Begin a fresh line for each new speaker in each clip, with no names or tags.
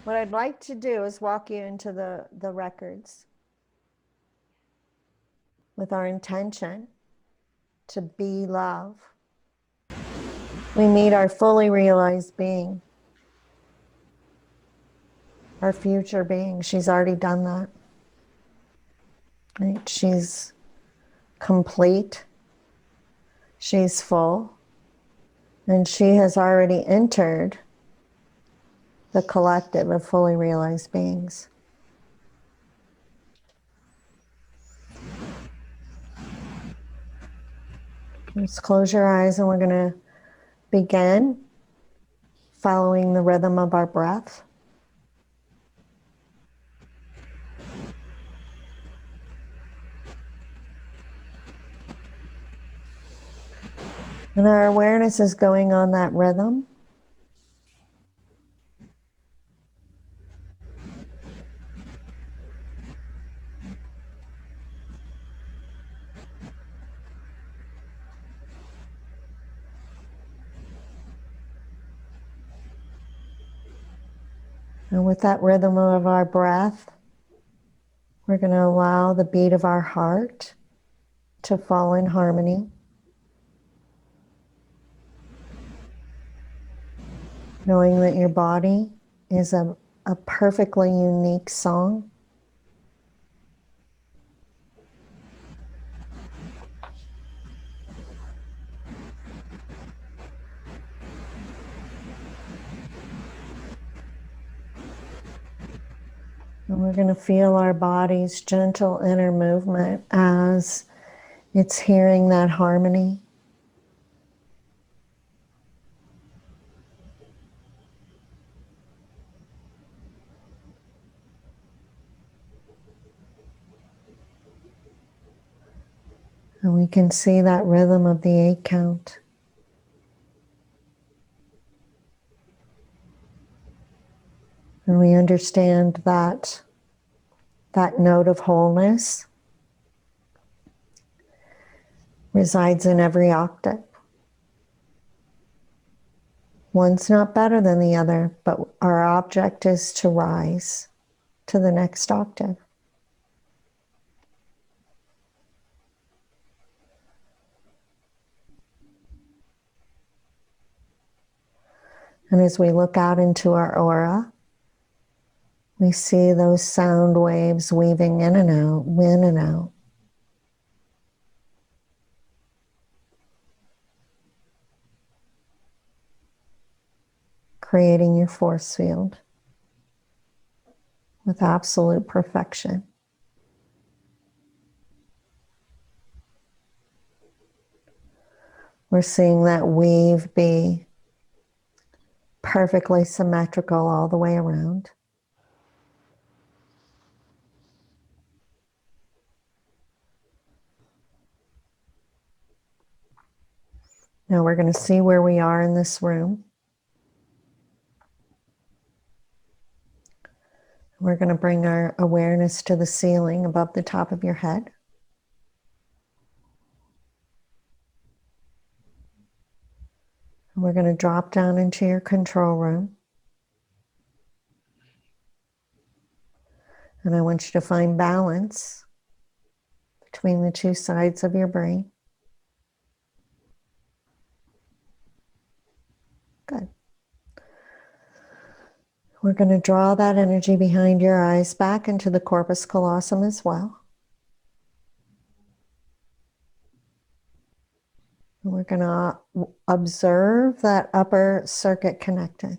What I'd like to do is walk you into the records with our intention to be love. We meet our fully realized being, our future being. She's already done that. Right? She's complete. She's full. And she has already entered the collective of fully realized beings. Just close your eyes and we're going to begin following the rhythm of our breath. And our awareness is going on that rhythm. And with that rhythm of our breath, we're going to allow the beat of our heart to fall in harmony. Knowing that your body is a perfectly unique song. And we're going to feel our body's gentle inner movement as it's hearing that harmony. And we can see that rhythm of the 8 count. And we understand that note of wholeness resides in every octave. One's not better than the other, but our object is to rise to the next octave. And as we look out into our aura, we see those sound waves weaving in and out, in and out. Creating your force field with absolute perfection. We're seeing that weave be perfectly symmetrical all the way around. Now we're going to see where we are in this room. We're going to bring our awareness to the ceiling above the top of your head. And we're going to drop down into your control room. And I want you to find balance between the two sides of your brain. Good. We're going to draw that energy behind your eyes back into the corpus callosum as well. And we're going to observe that upper circuit connecting.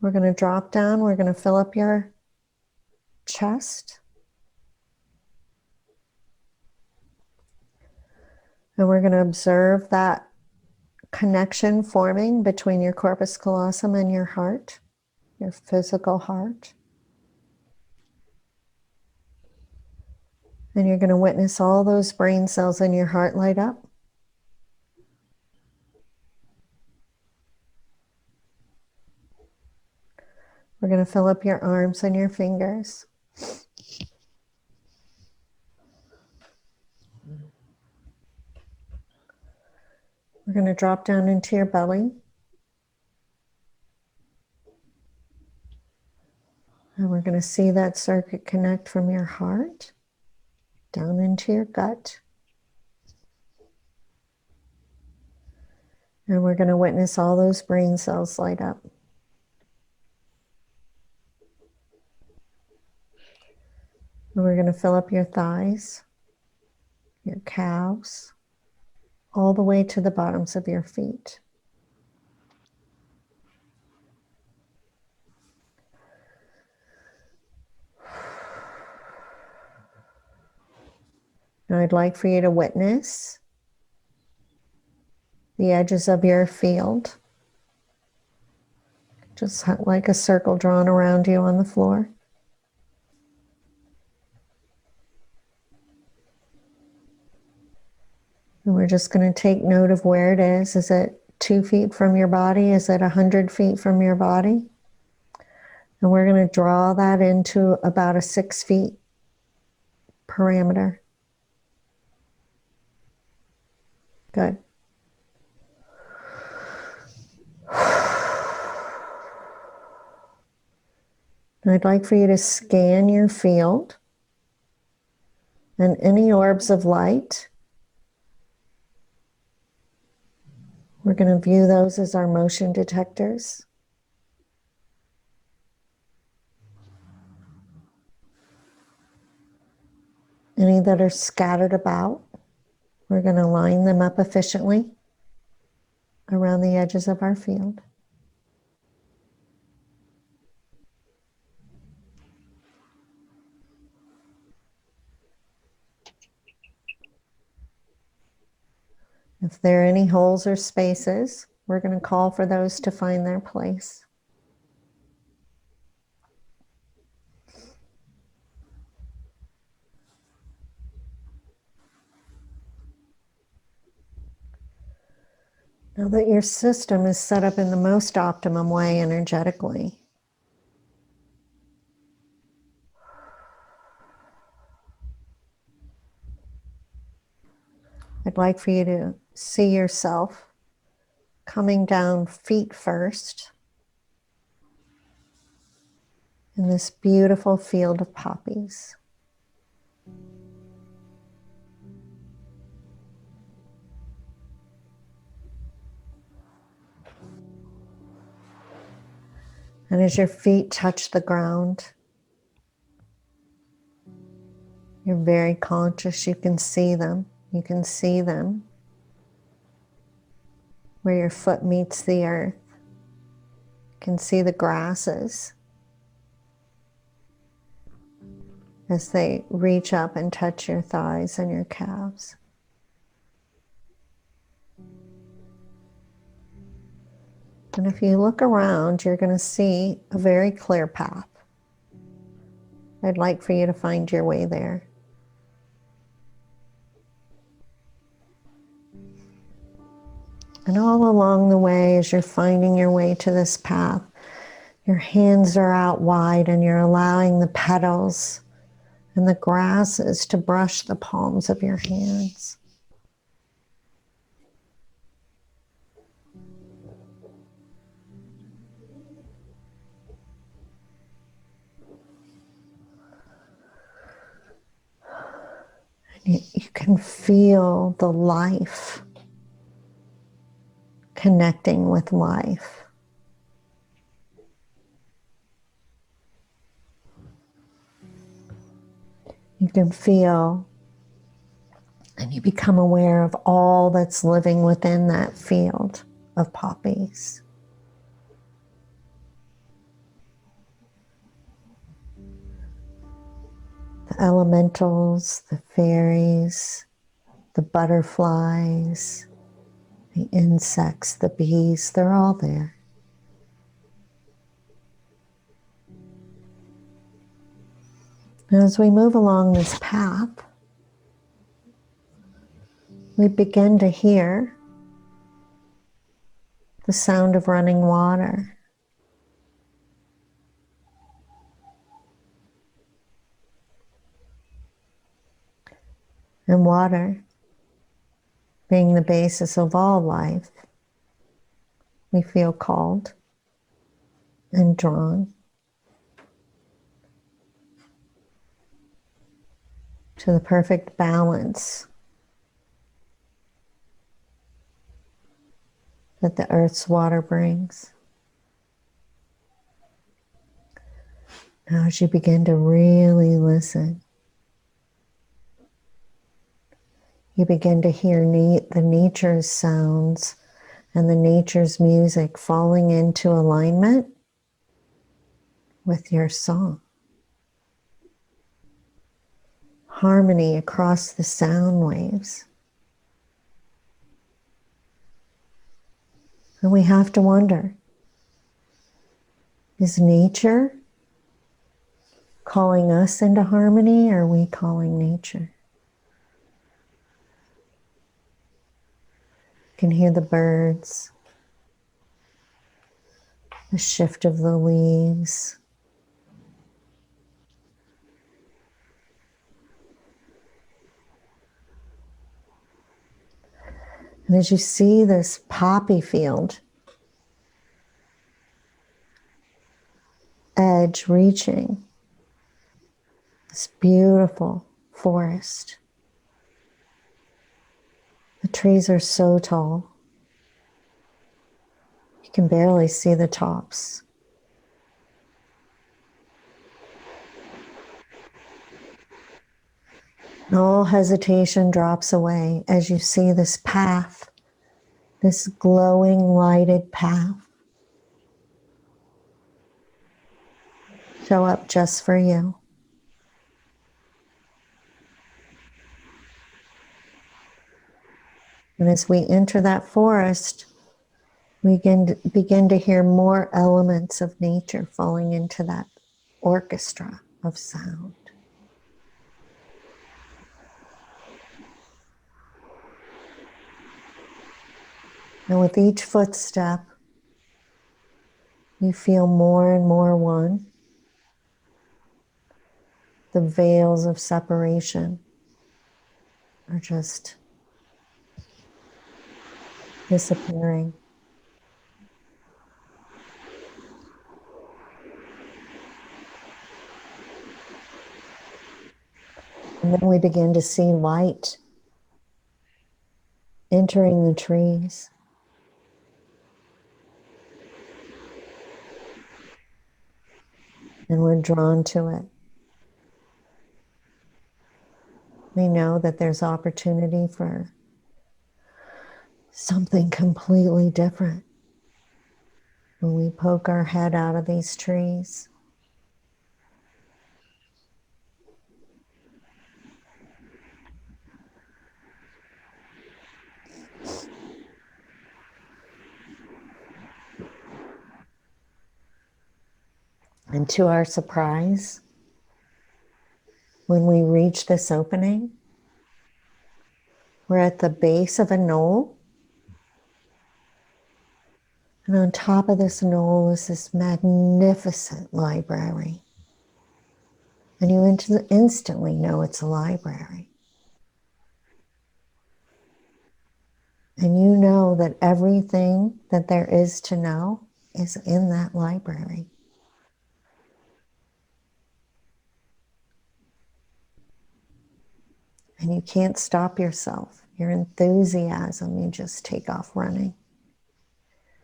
We're going to drop down. We're going to fill up your chest. And we're going to observe that connection forming between your corpus callosum and your heart, your physical heart. And you're going to witness all those brain cells in your heart light up. We're going to fill up your arms and your fingers. We're going to drop down into your belly. And we're going to see that circuit connect from your heart down into your gut. And we're going to witness all those brain cells light up. And we're going to fill up your thighs, your calves, all the way to the bottoms of your feet. Now I'd like for you to witness the edges of your field, just like a circle drawn around you on the floor. And we're just going to take note of where it is. Is it 2 feet from your body? Is it 100 feet from your body? And we're going to draw that into about a 6 feet parameter. Good. And I'd like for you to scan your field and any orbs of light. We're going to view those as our motion detectors. Any that are scattered about, we're going to line them up efficiently around the edges of our field. If there are any holes or spaces, we're going to call for those to find their place. Now that your system is set up in the most optimum way energetically, I'd like for you to see yourself coming down feet first in this beautiful field of poppies. And as your feet touch the ground, you're very conscious. You can see them. You can see them where your foot meets the earth. You can see the grasses as they reach up and touch your thighs and your calves. And if you look around, you're going to see a very clear path. I'd like for you to find your way there. And all along the way, as you're finding your way to this path, your hands are out wide and you're allowing the petals and the grasses to brush the palms of your hands. And you can feel the life connecting with life. You can feel and you become aware of all that's living within that field of poppies. The elementals, the fairies, the butterflies, the insects, the bees, they're all there. And as we move along this path, we begin to hear the sound of running water. And water being the basis of all life, we feel called and drawn to the perfect balance that the earth's water brings. Now, as you begin to really listen, you begin to hear the nature's sounds and the nature's music falling into alignment with your song. Harmony across the sound waves. And we have to wonder, is nature calling us into harmony, or are we calling nature? You can hear the birds, the shift of the leaves. And as you see this poppy field edge reaching this beautiful forest, the trees are so tall, you can barely see the tops. And all hesitation drops away as you see this path, this glowing lighted path show up just for you. And as we enter that forest, we begin to hear more elements of nature falling into that orchestra of sound. And with each footstep, you feel more and more one. The veils of separation are just disappearing. And then we begin to see light entering the trees. And we're drawn to it. We know that there's opportunity for something completely different when we poke our head out of these trees. And to our surprise, when we reach this opening, we're at the base of a knoll. And on top of this knoll is this magnificent library. And you instantly know it's a library. And you know that everything that there is to know is in that library. And you can't stop yourself. Your enthusiasm, you just take off running.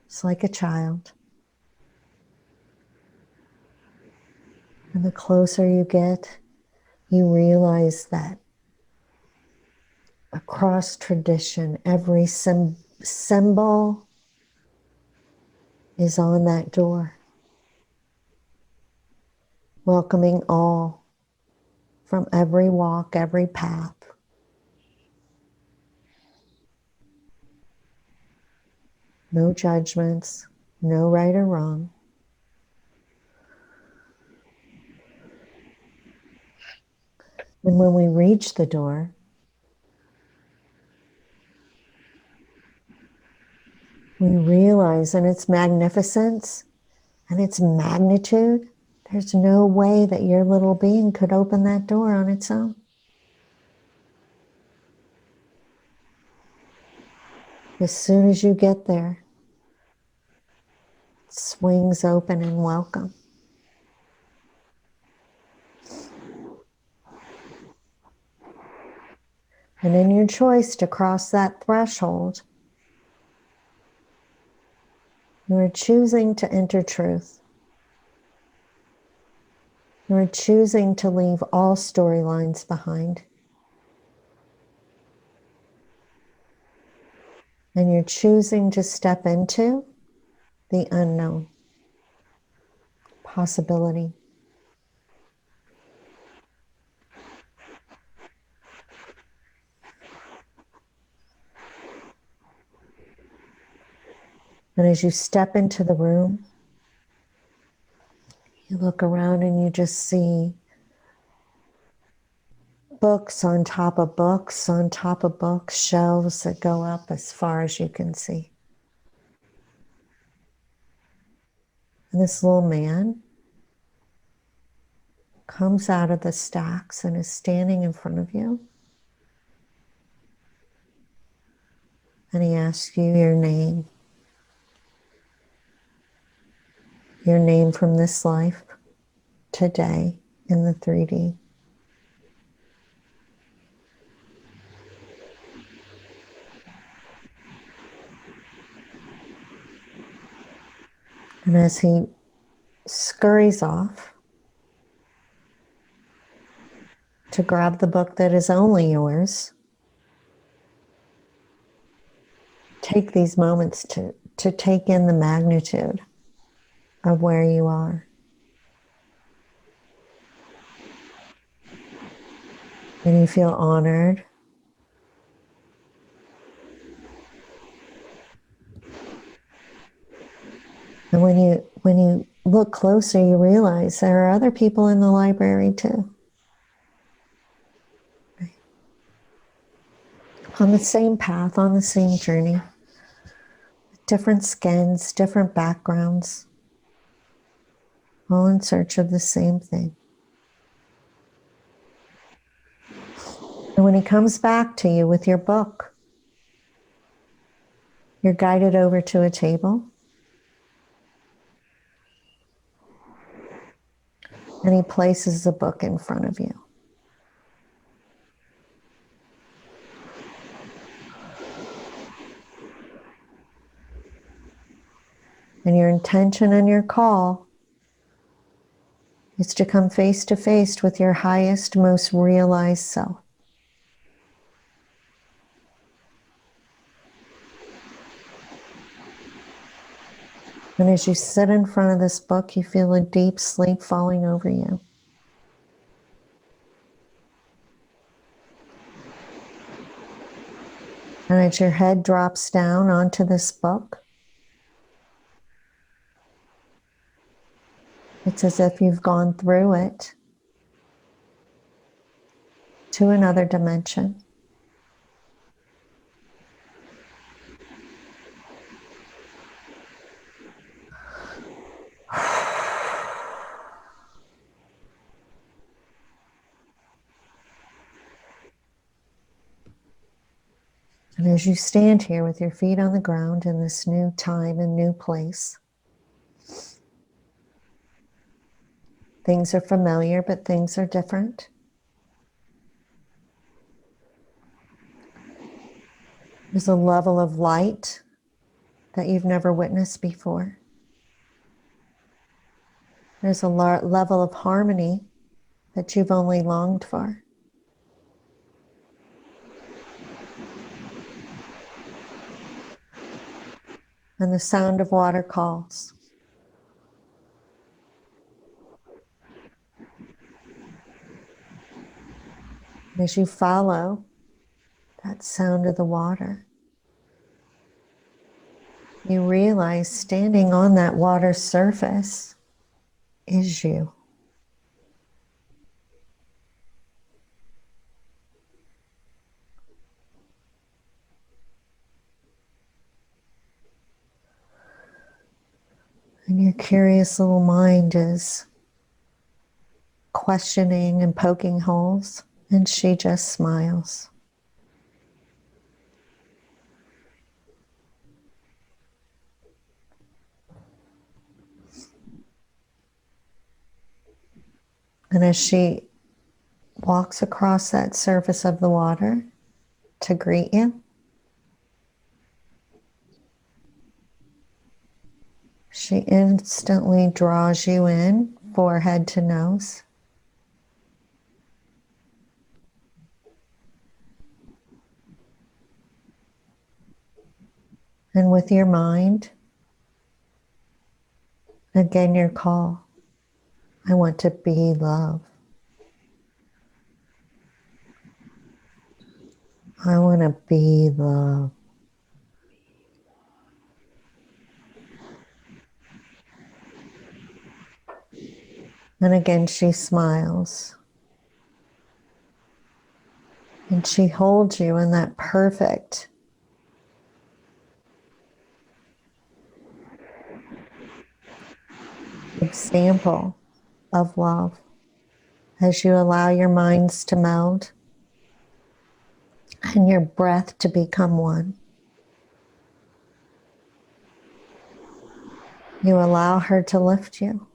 It's like a child. And the closer you get, you realize that across tradition, every symbol is on that door, welcoming all from every walk, every path. No judgments, no right or wrong. And when we reach the door, we realize in its magnificence and its magnitude, there's no way that your little being could open that door on its own. As soon as you get there, it swings open and welcome. And in your choice to cross that threshold, you are choosing to enter truth. You are choosing to leave all storylines behind. And you're choosing to step into the unknown possibility. And as you step into the room, you look around and you just see books on top of books on top of books, shelves that go up as far as you can see. And this little man comes out of the stacks and is standing in front of you. And he asks you your name from this life, today, in the 3D. And as he scurries off to grab the book that is only yours, take these moments to take in the magnitude of where you are. And you feel honored. And when you look closer, you realize there are other people in the library too. Right? On the same path, on the same journey. Different skins, different backgrounds, all in search of the same thing. And when he comes back to you with your book, you're guided over to a table. And he places the book in front of you. And your intention and your call is to come face to face with your highest, most realized self. And as you sit in front of this book, you feel a deep sleep falling over you. And as your head drops down onto this book, it's as if you've gone through it to another dimension. And as you stand here with your feet on the ground in this new time and new place, things are familiar, but things are different. There's a level of light that you've never witnessed before. There's a level of harmony that you've only longed for. And the sound of water calls. As you follow that sound of the water, you realize standing on that water surface is you. And your curious little mind is questioning and poking holes, and she just smiles. And as she walks across that surface of the water to greet you, she instantly draws you in, forehead to nose. And with your mind, again, your call. I want to be love. I want to be love. And again, she smiles. And she holds you in that perfect example of love as you allow your minds to meld and your breath to become one. You allow her to lift you.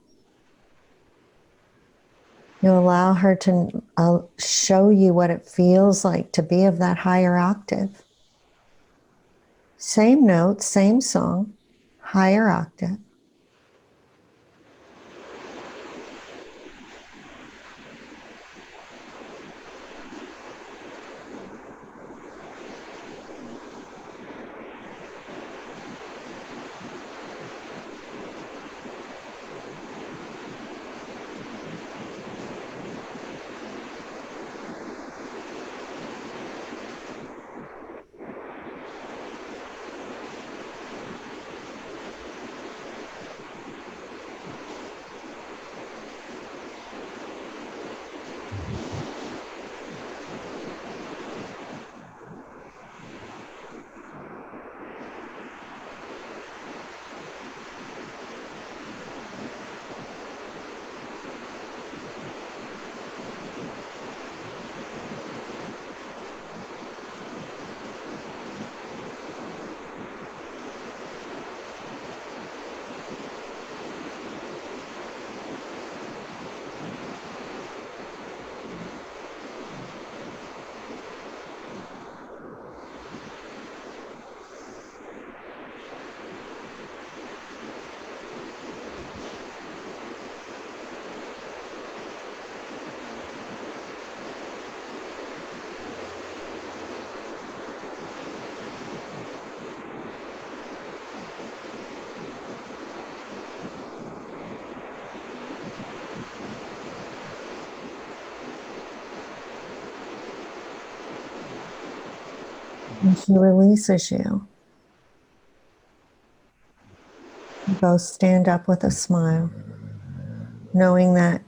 You allow her to show you what it feels like to be of that higher octave. Same note, same song, higher octave. And she releases you. You both stand up with a smile, knowing that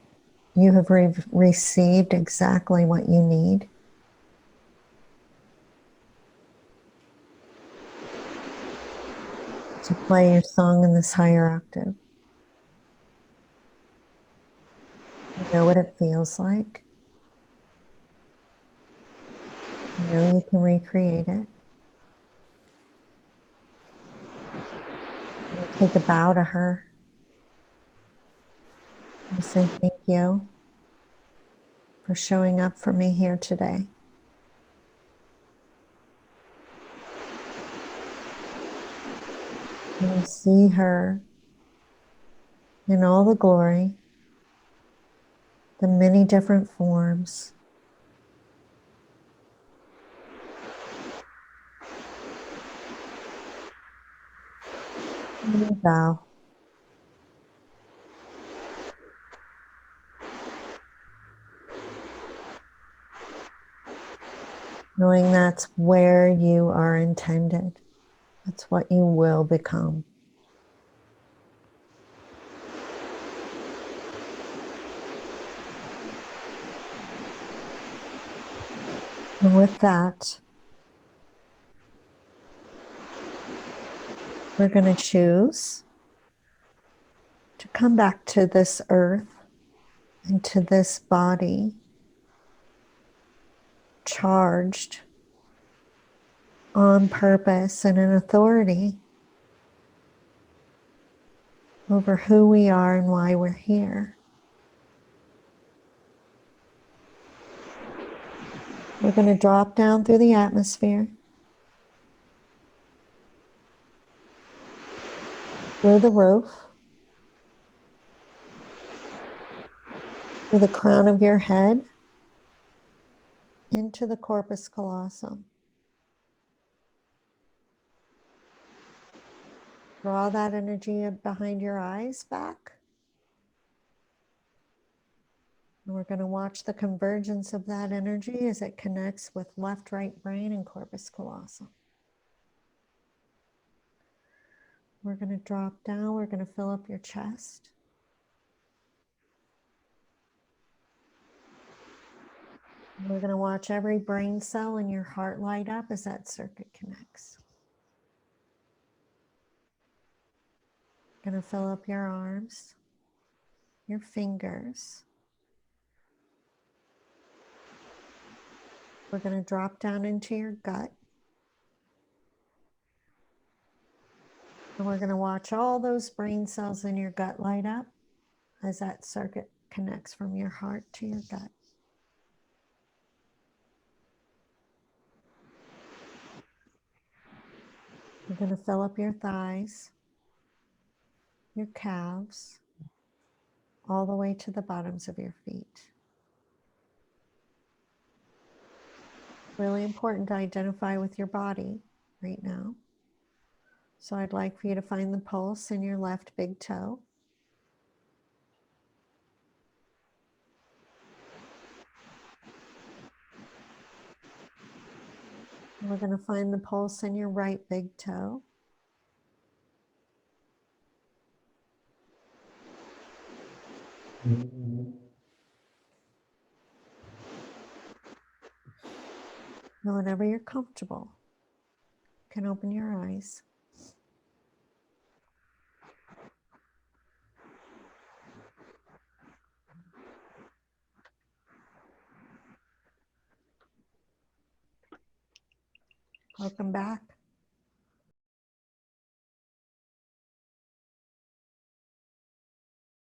you have received exactly what you need. To play your song in this higher octave. You know what it feels like. You know you can recreate it. You take a bow to her. You say thank you for showing up for me here today. And you see her in all the glory, the many different forms. And you bow. Knowing that's where you are intended. That's what you will become. And with that, we're going to choose to come back to this earth and to this body charged on purpose and in authority over who we are and why we're here. We're going to drop down through the atmosphere, through the roof, through the crown of your head, into the corpus callosum. Draw that energy behind your eyes back. And we're going to watch the convergence of that energy as it connects with left, right brain and corpus callosum. We're going to drop down. We're going to fill up your chest. We're going to watch every brain cell in your heart light up as that circuit connects. Going to fill up your arms, your fingers. We're going to drop down into your gut. And we're going to watch all those brain cells in your gut light up as that circuit connects from your heart to your gut. We're going to fill up your thighs, your calves, all the way to the bottoms of your feet. Really important to identify with your body right now. So I'd like for you to find the pulse in your left big toe. We're going to find the pulse in your right big toe. And whenever you're comfortable, you can open your eyes. Welcome back.